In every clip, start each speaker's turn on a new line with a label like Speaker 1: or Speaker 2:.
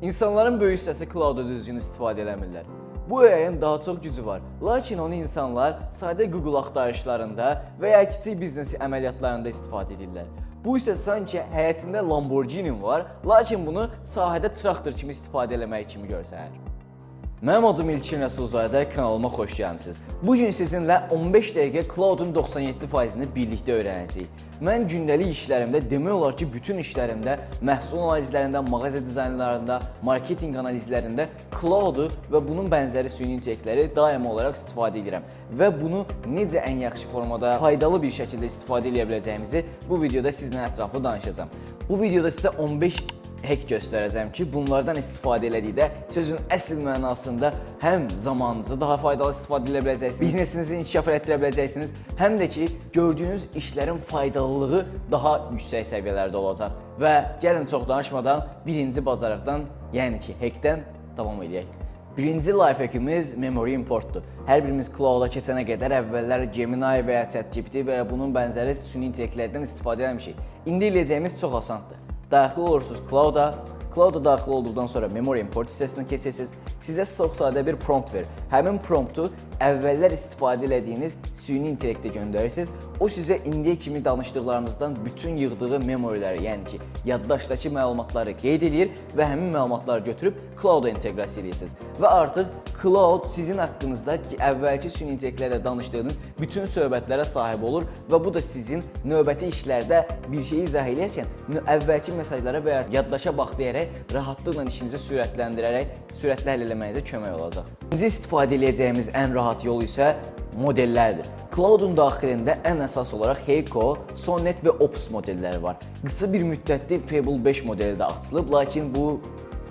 Speaker 1: İnsanların böyük hissəsi cloud-da düzgün istifadə eləmirlər. Bu AI'nin daha çox gücü var, lakin onu insanlar sadə Google axtarışlarında və ya kiçik biznes əməliyyatlarında istifadə edirlər. Bu isə sanki həyətində Lamborghini var, lakin bunu sahədə traktor kimi istifadə eləmək kimi görsənir. Mənim adım İlkin Rəsulzadə, kanalıma xoş gəlmisiniz. Bugün sizinlə 15 dəqiqə Cloud'un 97%-ni birlikdə öyrənəcəyik. Mən gündəlik işlərimdə, demək olar ki, bütün işlərimdə, məhsul analizlərində, mağaza dizaynlarında, marketinq analizlərində Cloud'u və bunun bənzəri süni intellektləri daimi olaraq istifadə edirəm. Və bunu necə ən yaxşı formada, faydalı bir şəkildə istifadə edə biləcəyimizi bu videoda sizinlə ətraflı danışacağam. Bu videoda sizə 15 hack göstərəcəm ki, bunlardan istifadə elədikdə sözün əsl mənasında həm zamanınızı daha faydalı istifadə edə biləcəksiniz, biznesinizi inkişaf etdirə biləcəksiniz, həm də ki, gördüyünüz işlərin faydalılığı daha yüksək səviyyələrdə olacaq. Və gəlin çox danışmadan birinci bacarıqdan, yəni ki, hackdən davam edək. Birinci life hackimiz memory importdur. Hər birimiz cloud'a keçənə qədər əvvəllər Gemini və ya ChatGPT və ya bunun bənzəri süni intellektlərdən istifadə etmişik. İndi eləyəcəyimiz çox asandır. Daxil olursunuz Cloud'a. Cloud'a daxil olduqdan sonra memory import hissəsinə keçirsiniz. Sizə çox sadə bir prompt verir. Həmin promptu əvvəllər istifadə etdiyiniz süni intellektə göndərirsiniz. O sizə indiyə kimi danışdıqlarımızdan bütün yığdığı memoryləri, yəni ki, yaddaşdakı məlumatları qeyd edir və həmin məlumatları götürüb Cloud'a inteqrasiya edirsiniz. Və artıq Cloud sizin haqqınızda əvvəlki süni intellektlərlə danışdığınız bütün söhbətlərə sahib olur və bu da sizin növbəti işlərdə bir şeyi izah edərkən əvvəlki mesajlara və ya yaddaşa bax deyərək rahatlıqla işinizi sürətli həll eləməyinizə kömək olacaq. İkinci istifadə edəcəyimiz ən rahat yol isə modellərdir. Cloud'un daxilində ən əsas olaraq Heiko, Sonnet və Opus modelləri var. Qısa bir müddətli Fable 5 modeli də açılıb, lakin bu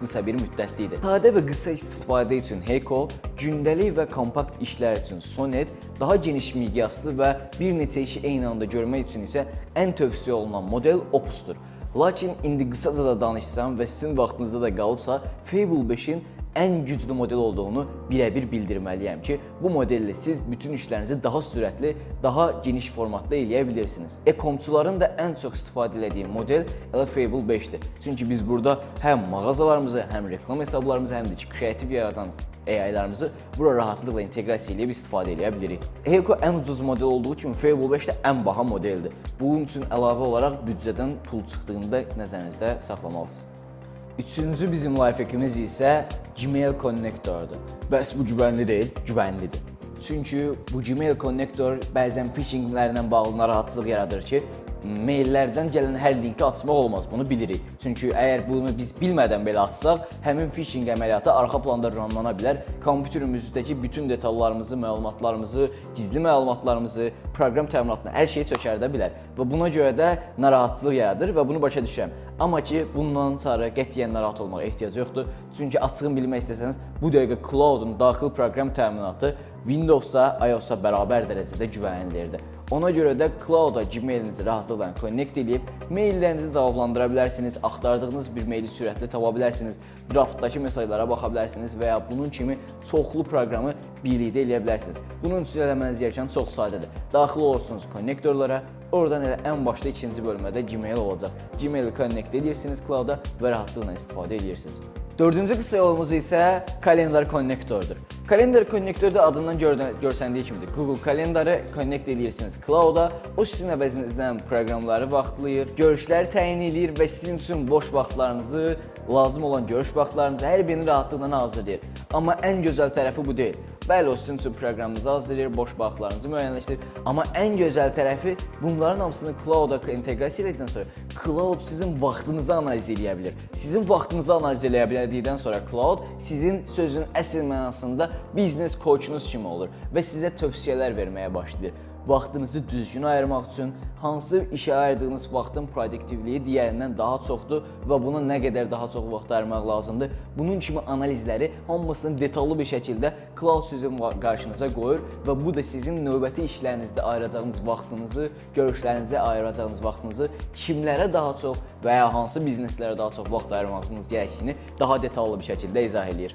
Speaker 1: qısa bir müddətli idi. Sadə və qısa istifadə üçün Heiko, gündəlik və kompakt işlər üçün Sonnet, daha geniş miqyaslı və bir neçə işi eyni anda görmək üçün isə ən tövsiyə olunan model Opus'dur. Lakin indi qısaca da danışsam və sizin vaxtınızda da qalıbsa, Fable 5-in ən güclü model olduğunu birə-bir bildirməliyəm ki, bu modelle siz bütün işlərinizi daha sürətli, daha geniş formatda eləyə bilirsiniz. E-komçuların da ən çox istifadə etdiyi model elə Fable 5-dir. Çünki biz burada həm mağazalarımızı, həm reklam hesablarımızı, həm də ki, kreativ yaradan AI-larımızı bura rahatlıqla inteqrasiya edib istifadə edə bilirik. Heiko ən ucuz model olduğu kimi Fable 5 də ən baha modeldir. Bunun üçün əlavə olaraq büdcədən pul çıxdığında nəzərinizdə saxlamalısınız. Üçüncü bizim life hackimiz isə Gmail Connector'dur. Bəs bu güvənli deyil, güvənlidir. Çünki bu Gmail Connector bəzən phishinglərlə bağlı narahatlıq yaradır ki, maillərdən gələn hər linki açmaq olmaz, bunu bilirik. Çünki əgər bunu biz bilmədən belə açsaq, həmin phishing əməliyyatı arxa planda runlana bilər. Kompüterimizdəki bütün detallarımızı, məlumatlarımızı, gizli məlumatlarımızı, proqram təminatını, hər şeyi çökərdə bilər. Və buna görə də narahatlıq yaradır və bunu başa düşürəm. Amma ki, bundan sonra qətiyyən narahat olmağa ehtiyac yoxdur. Çünki açığını bilmək istəsəniz, bu dəqiqə Cloud'un daxil proqram təminatı Windows'a, iOS'a bərabər dərəcədə güvənilirdir. Ona görə də Cloud'a Gmailinizi rahatlıqla connect edib, maillərinizi cavablandıra bilərsiniz, axtardığınız bir maili sürətli tapa bilərsiniz, draftdakı mesajlara baxa bilərsiniz və ya bunun kimi çoxlu proqramı birlikdə eləyə bilərsiniz. Bunun üçün eləməniz gerəkən çox sadədir. Daxil olursunuz konnektorlara, oradan elə ən başda ikinci bölmədə Gmail olacaq. Gmail'i connect edirsiniz Cloud'a və rahatlıqla istifadə edirsiniz. Dördüncü qısa yolumuz isə Kalendar Connector'dur. Kalendar Connector da adından görsəndiyi kimidir. Google Kalendarı connect edirsiniz Cloud'a, o sizin əvəzinizdən proqramları vaxtlayır, görüşləri təyin edir və sizin üçün boş vaxtlarınızı, lazım olan görüş vaxtlarınızı hər birini rahatlıqla hazırlayır. Amma ən gözəl tərəfi bu deyil. Bəli, o sizin üçün proqramınızı hazırlayır, boş vaxtlarınızı müəyyənləşdirir. Amma ən gözəl tərəfi bunların hamısını Cloud'a inteqrasiya etdikdən sonra Cloud sizin vaxtınızı analiz edə bilir. Sizin vaxtınızı analiz edə bildikdən sonra Cloud sizin sözün əsl mənasında biznes koçunuz kimi olur və sizə tövsiyələr verməyə başlayır. Vaxtınızı düzgün ayırmaq üçün hansı işə ayırdığınız vaxtın produktivliyi digərindən daha çoxdur və buna nə qədər daha çox vaxt ayırmaq lazımdır. Bunun kimi analizləri hamısını detallı bir şəkildə Cloud sizin qarşınıza qoyur və bu da sizin növbəti işlərinizdə ayıracağınız vaxtınızı, görüşlərinizə ayıracağınız vaxtınızı kimlərə daha çox və ya hansı bizneslərə daha çox vaxt ayırmağınız gərəkdiyini daha detallı bir şəkildə izah edir.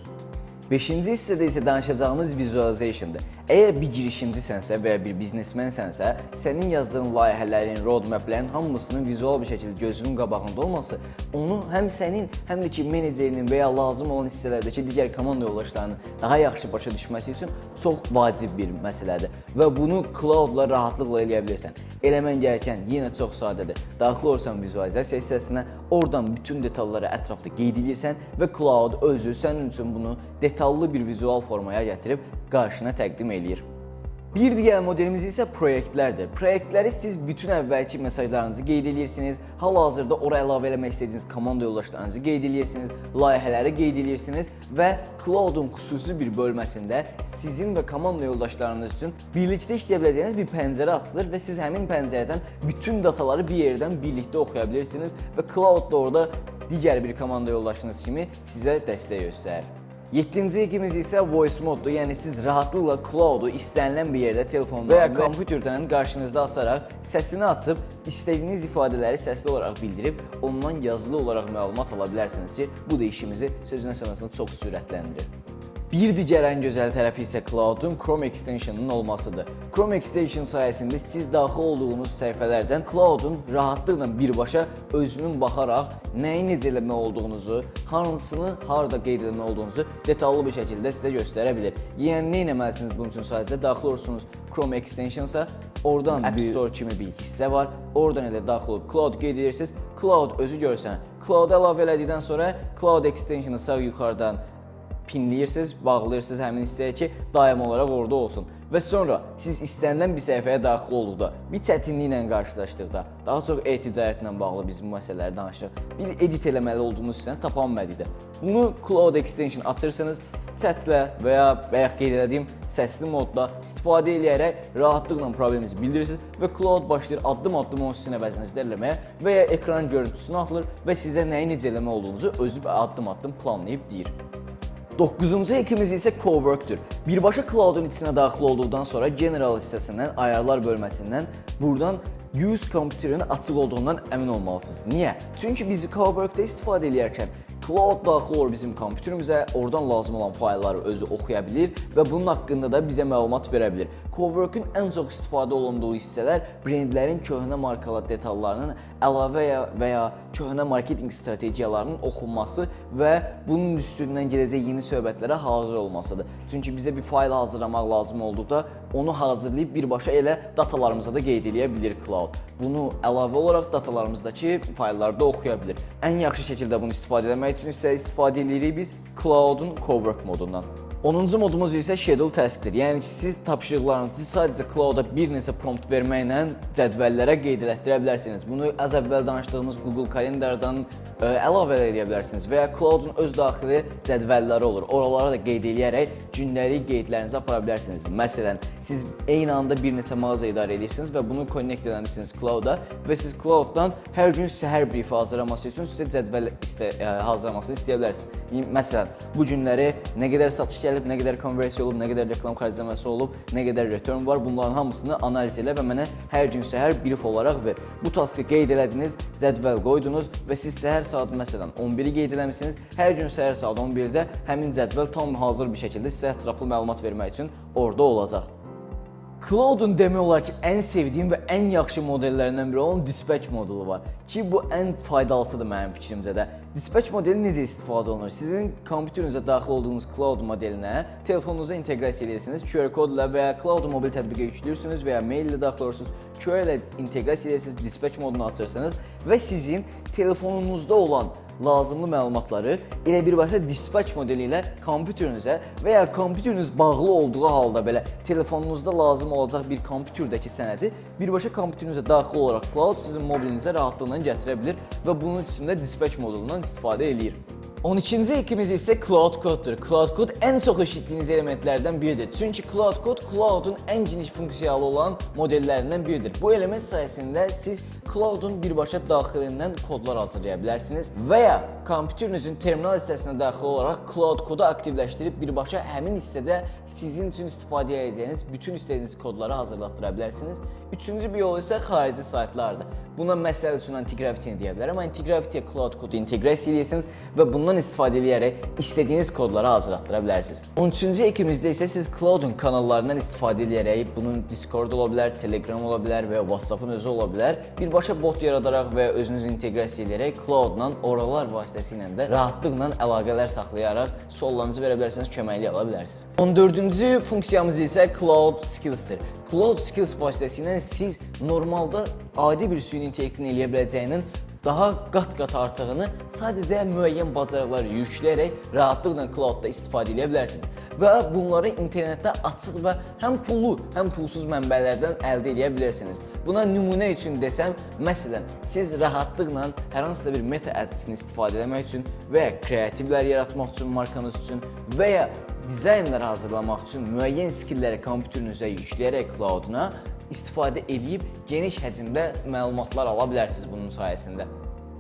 Speaker 1: Beşinci hissədə isə danışacağımız vizualization'dır. Əgər bir girişimcisənsə və ya bir biznesmensənsə, sənin yazdığın layihələrin, roadmaplərin hamısının vizual bir şəkildə gözünün qabağında olması onu həm sənin, həm də ki menecerinin və ya lazım olan hissələrdəki digər komanda yoldaşlarının daha yaxşı başa düşməsi üçün çox vacib bir məsələdir və bunu Cloud-la rahatlıqla eləyə bilirsən. Eləmən gərəkən yenə çox sadədir. Daxil olursan vizualizasiya hissəsinə, oradan bütün detalları ətraflı qeyd edirsən və Cloud özü sənin üçün bunu detallı bir vizual formaya gətirib qarşına təqdim eləyir. Bir digər modelimiz isə proyektlərdir. Proyektləri siz bütün əvvəlki mesajlarınızı qeyd edirsiniz, hal-hazırda ora əlavə eləmək istədiyiniz komanda yoldaşlarınızı qeyd edirsiniz, layihələri qeyd edirsiniz və Cloud-un xüsusi bir bölməsində sizin və komanda yoldaşlarınız üçün birlikdə işləyə biləcəyiniz bir pəncərə açılır və siz həmin pəncərədən bütün dataları bir yerdən birlikdə oxuya bilirsiniz və Cloud da orada digər bir komanda yoldaşınız kimi sizə dəstək göstərir. 7-ci ikimiz isə voice moddur, yəni siz rahatlıqla Cloud-u istənilən bir yerdə telefondan və ya kompüterdən qarşınızda açaraq səsini açıb istədiyiniz ifadələri səsli olaraq bildirib ondan yazılı olaraq məlumat ala bilərsiniz ki, bu da işimizi sözünə sonrasında çox sürətləndirir. Bir digər ən gözəl tərəfi isə Cloud-un Chrome Extension-ının olmasıdır. Chrome Extension sayəsində siz daxil olduğunuz səhifələrdən Cloud-un rahatlıqla birbaşa özünün baxaraq nəyi necə eləmək olduğunuzu, hansını harada qeyd etmək olduğunuzu detallı bir şəkildə sizə göstərə bilir. Yəni nə etməlisiniz bunun üçün sadəcə daxil olursunuz Chrome Extension-sa, oradan App Store kimi bir hissə var. Oradan elə daxil olub Cloud qeyd edirsiniz. Cloud özü görsən. Cloud əlavə elədikdən sonra Cloud Extension-ı sağ yuxarıdan pinləyirsiniz, bağlayırsınız həmin hissəyə ki, daim olaraq orada olsun. Və sonra siz istənilən bir səhifəyə daxil olduqda, bir çətinliklə qarşılaşdıqda, daha çox e-ticarətlə bağlı biz bu məsələləri danışırıq, bir edit eləməli olduğunuz hissəni tapa bilmədikdə, bunu Cloud Extension açırsınız, chatlə və ya bayaq qeyd etdiyim səsli modda istifadə edərək rahatlıqla probleminizi bildirirsiniz və Cloud başlayır addım-addım o sizin əvəzinizdə eləməyə və ya ekran görüntüsünü atılır və sizə nəyi necə eləmək olduğunuzu özü addım-addım planlayıb deyir. 9-cu ekimiz isə Cowork-dür. Birbaşa Cloud-un içinə daxil olduqdan sonra General hissəsindən, ayarlar bölməsindən buradan Use Computer-ın açıq olduğundan əmin olmalısınız. Niyə? Çünki biz Cowork-da istifadə edərkən Cloud daxil olur bizim kompüterimizə, oradan lazım olan faylları özü oxuya bilir və bunun haqqında da bizə məlumat verə bilir. Cowork-un ən çox istifadə olunduğu hissələr brendlərin köhnə markalar detallarının əlavə və ya köhnə marketinq strategiyalarının oxunması və bunun üstündən gələcək yeni söhbətlərə hazır olmasıdır. Çünki bizə bir fayl hazırlamaq lazım olduqda onu hazırlayıb birbaşa elə datalarımıza da qeyd edə bilir Cloud. Bunu əlavə olaraq datalarımızdakı fayllarda oxuya bilir. Ən yaxşı şəkildə bunu istifadə etmək üçün isə istifadə edirik biz Cloud-un Cowork modundan. 10-cu modumuz isə Schedule Task-dir. Yəni siz tapşırıqlarınızı sadəcə Cloud-a bir neçə prompt verməklə cədvəllərə qeyd etdirə bilərsiniz. Bunu az əvvəl danışdığımız Google Kalendardan əlavə edə bilərsiniz və ya Cloud-un öz daxili cədvəlləri olur. Oralara da qeyd edərək gündəlik qeydlərinizi apara bilərsiniz. Məsələn, siz eyni anda bir neçə mağaza idarə edirsiniz və bunu connect etmişsiniz Cloud-a və siz Cloud-dan hər gün səhər brief hazırlaması üçün sizə cədvəl hazırlamasını istəyə bilərsiniz. Məsələn, bu günləri nə qədər satış gəlib, nə qədər konversiya olub, nə qədər reklam xərcləməsi olub, nə qədər return var, bunların hamısını analiz elə və mənə hər gün səhər brief olaraq ver. Bu taskı qeyd elədiniz, cədvəl qoydunuz və siz səhər saat məsələn 11-i qeyd eləmisiniz. Hər gün səhər saat 11-də həmin cədvəl tam hazır bir şəkildə sizə ətraflı məlumat vermək üçün orada olacaq. Cloud-un demək olar ki, ən sevdiyim və ən yaxşı modellərindən biri olan Dispatch modulu var ki, bu ən faydalısıdır mənim fikrimcə də. Dispatch modeli necə istifadə olunur? Sizin kompüterinizə daxil olduğunuz Cloud modelinə telefonunuza inteqrasiya edirsiniz, QR kodla və ya Cloud mobil tətbiqə yüklüyorsunuz və ya mail ilə daxil olursunuz, QR ilə inteqrasiya edirsiniz, Dispatch modunu açırsınız və sizin telefonunuzda olan lazımlı məlumatları elə birbaşa Dispatch modeli ilə kompüterinizə və ya kompüteriniz bağlı olduğu halda belə telefonunuzda lazım olacaq bir kompüterdəki sənədi birbaşa kompüterinizə daxil olaraq Cloud sizin mobilinizə rahatlıqla gətirə bilir və bunun üçün də Dispatch modulundan istifadə eləyir. 12-ci ekimiz isə Cloud Code-dur. Cloud Code ən çox eşitdiyiniz elementlərdən biridir. Çünki Cloud Code Cloud-un ən geniş funksiyalı olan modellərindən biridir. Bu element sayəsində siz Cloud-un birbaşa daxilindən kodlar hazırlaya bilərsiniz və ya kompüterinizin terminal hissəsinə daxil olaraq Cloud kodu aktivləşdirib birbaşa həmin hissədə sizin üçün istifadə edəcəyiniz bütün istədiyiniz kodları hazırlatdıra bilərsiniz. Üçüncü bir yol isə xarici saytlardır. Buna məsəl üçün Antigravity-ni deyə bilərəm. Antigravity-yə Cloud kodu inteqrasiya edirsiniz və bundan istifadə edərək istədiyiniz kodları hazırlatdıra bilərsiniz. 13-cü ekimizdə isə siz Cloud-un kanallarından istifadə edərək, bunun Discord ola bilər, Telegram ola bilər və ya WhatsApp-ın özü ola bilər, birbaşa bot yaradaraq və ya özünüz inteqrasiya edərək Cloud-la oralar vasitəsilə də rahatlıqla əlaqələr saxlayaraq suallarınızı verə bilərsiniz, köməklik ala bilərsiniz. 14-cü funksiyamız isə Cloud Skills-dir. Cloud Skills vasitəsilə siz normalda adi bir süni intellektin eləyə biləcəyinin daha qat-qat artığını sadəcə müəyyən bacarıqlar yükləyərək rahatlıqla Cloud-da istifadə edə bilərsiniz. Və bunları internetdə açıq və həm pullu, həm pulsuz mənbələrdən əldə edə bilirsiniz. Buna nümunə üçün desəm, məsələn, siz rahatlıqla hər hansısa bir meta adsini istifadə etmək üçün və ya kreativlər yaratmaq üçün markanız üçün və ya dizaynlar hazırlamaq üçün müəyyən skillləri kompüterinizə yükləyərək Cloud-una istifadə edib geniş həcmdə məlumatlar ala bilərsiniz bunun sayəsində.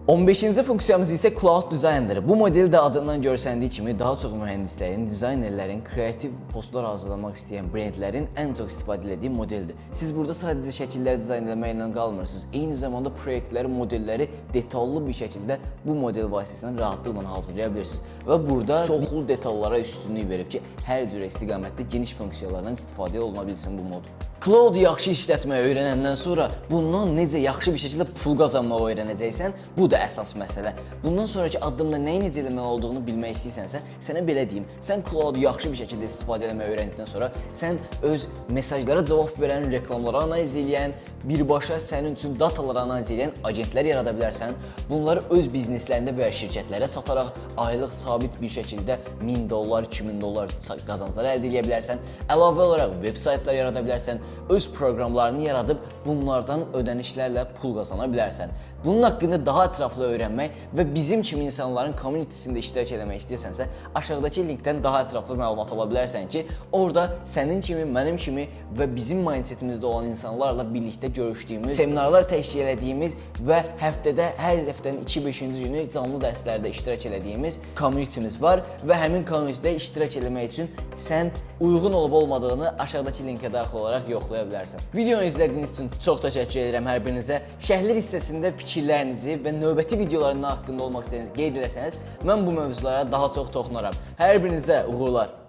Speaker 1: 15-ci funksiyamız isə Cloud Designer. Bu model də adından görsəndiyi kimi daha çox mühəndislərin, dizaynerlərin, kreativ postlar hazırlamaq istəyən brendlərin ən çox istifadə etdiyi modeldir. Siz burada sadəcə şəkilləri dizayn etməklə qalmırsınız. Eyni zamanda proyektləri, modelləri detallı bir şəkildə bu model vasitəsilə rahatlıqla hazırlaya bilirsiniz. Və burada çoxlu detallara üstünlük verib ki, hər cür istiqamətdə geniş funksiyalardan istifadə oluna bilsin bu mod. Cloud-u yaxşı işlətməyi öyrənəndən sonra bundan necə yaxşı bir şəkildə pul qazanmağı öyrənəcəksən, bu da əsas məsələ. Bundan sonraki addımda nəyi necə eləmək olduğunu bilmək istəyirsənsə, sənə belə deyim, sən Cloud-u yaxşı bir şəkildə istifadə etməyi öyrəndikdən sonra sən öz mesajlara cavab verən, reklamlara analiz edən, birbaşa sənin üçün dataları analiz edən agentlər yarada bilərsən. Bunları öz bizneslərində və ya şirkətlərə sataraq aylıq sabit bir şəkildə $1000, $2000 qazanclar əldə edə bilərsən. Əlavə olaraq veb saytlar yarada bilərsən, öz proqramlarını yaradıb bunlardan ödənişlərlə pul qazana bilərsən. Bunun haqqında daha ətraflı öyrənmək və bizim kimi insanların communitysində iştirak etmək istəyirsənsə, aşağıdakı linkdən daha ətraflı məlumat ala bilərsən ki, orada sənin kimi, mənim kimi və bizim mindsetimizdə olan insanlarla birlikdə görüşdüyümüz, seminarlar təşkil etdiyimiz və həftədə hər həftənin 2-5-ci günü canlı dərslərdə iştirak etdiyimiz communitymiz var və həmin communitydə iştirak etmək üçün sən uyğun olub-olmadığını aşağıdakı linkə daxil olaraq yoxlaya bilərsən. Videonu izlədiyiniz üçün çox təşəkkür edirəm hər birinizə. Şərhlər hissəsində fikirlərinizi və növbəti videoların haqqında olmaq istədiyiniz qeyd etsəniz, mən bu mövzulara daha çox toxunaram. Hər birinizə uğurlar.